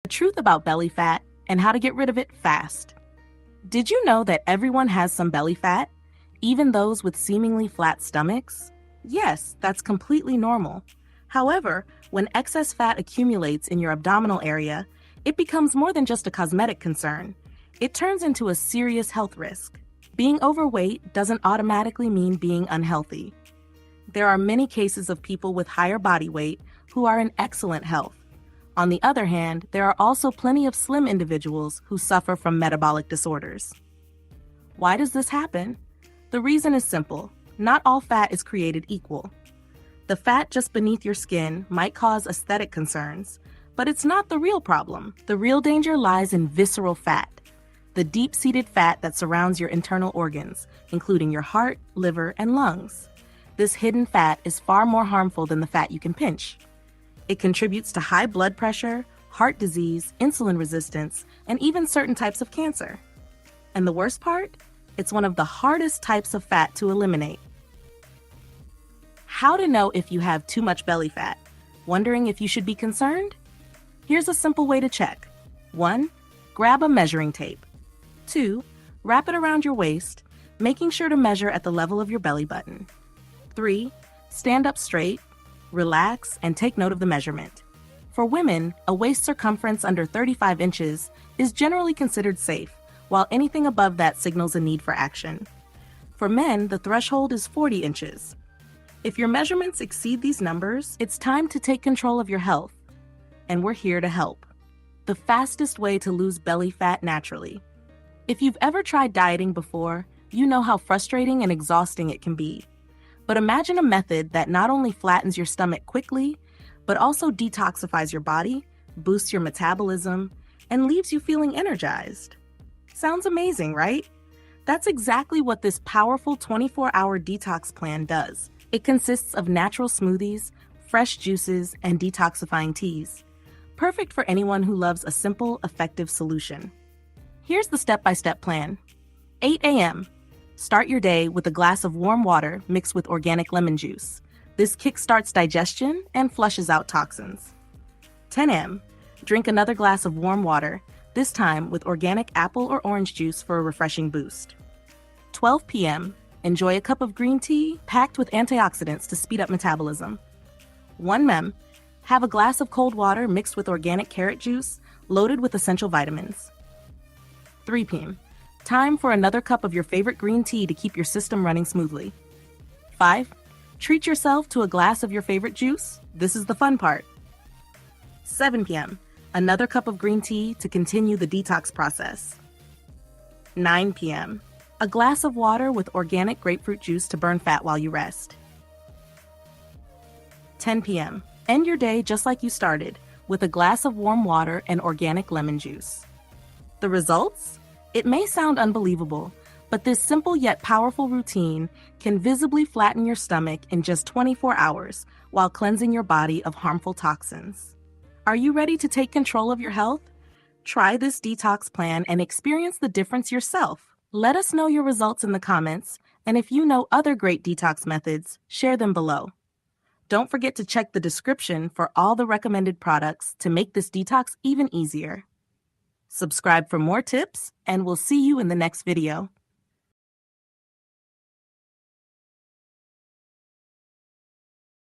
The truth about belly fat and how to get rid of it fast. Did you know that everyone has some belly fat, even those with seemingly flat stomachs? Yes, that's completely normal. However, when excess fat accumulates in your abdominal area, it becomes more than just a cosmetic concern. It turns into a serious health risk. Being overweight doesn't automatically mean being unhealthy. There are many cases of people with higher body weight who are in excellent health. On the other hand, there are also plenty of slim individuals who suffer from metabolic disorders. Why does this happen? The reason is simple. Not all fat is created equal. The fat just beneath your skin might cause aesthetic concerns, but it's not the real problem. The real danger lies in visceral fat, the deep-seated fat that surrounds your internal organs, including your heart, liver, and lungs. This hidden fat is far more harmful than the fat you can pinch. It contributes to high blood pressure, heart disease, insulin resistance, and even certain types of cancer. And the worst part? It's one of the hardest types of fat to eliminate. How to know if you have too much belly fat? Wondering if you should be concerned? Here's a simple way to check. 1. Grab a measuring tape. 2. Wrap it around your waist, making sure to measure at the level of your belly button. 3. Stand up straight, relax, and take note of the measurement. For women, a waist circumference under 35 inches is generally considered safe, while anything above that signals a need for action. For men, the threshold is 40 inches. If your measurements exceed these numbers, it's time to take control of your health. And we're here to help. The fastest way to lose belly fat naturally. If you've ever tried dieting before, you know how frustrating and exhausting it can be. But imagine a method that not only flattens your stomach quickly, but also detoxifies your body, boosts your metabolism, and leaves you feeling energized. Sounds amazing, right? That's exactly what this powerful 24-hour detox plan does. It consists of natural smoothies, fresh juices, and detoxifying teas. Perfect for anyone who loves a simple, effective solution. Here's the step-by-step plan. 8 a.m. Start your day with a glass of warm water mixed with organic lemon juice. This kickstarts digestion and flushes out toxins. 10 a.m. Drink another glass of warm water, this time with organic apple or orange juice for a refreshing boost. 12 p.m. Enjoy a cup of green tea packed with antioxidants to speed up metabolism. 1 p.m. Have a glass of cold water mixed with organic carrot juice loaded with essential vitamins. 3 p.m. Time for another cup of your favorite green tea to keep your system running smoothly. 5. Treat yourself to a glass of your favorite juice. This is the fun part. 7 p.m. Another cup of green tea to continue the detox process. 9 p.m. A glass of water with organic grapefruit juice to burn fat while you rest. 10 p.m. End your day just like you started, with a glass of warm water and organic lemon juice. The results? It may sound unbelievable, but this simple yet powerful routine can visibly flatten your stomach in just 24 hours while cleansing your body of harmful toxins. Are you ready to take control of your health? Try this detox plan and experience the difference yourself. Let us know your results in the comments, and if you know other great detox methods, share them below. Don't forget to check the description for all the recommended products to make this detox even easier. Subscribe for more tips, and we'll see you in the next video.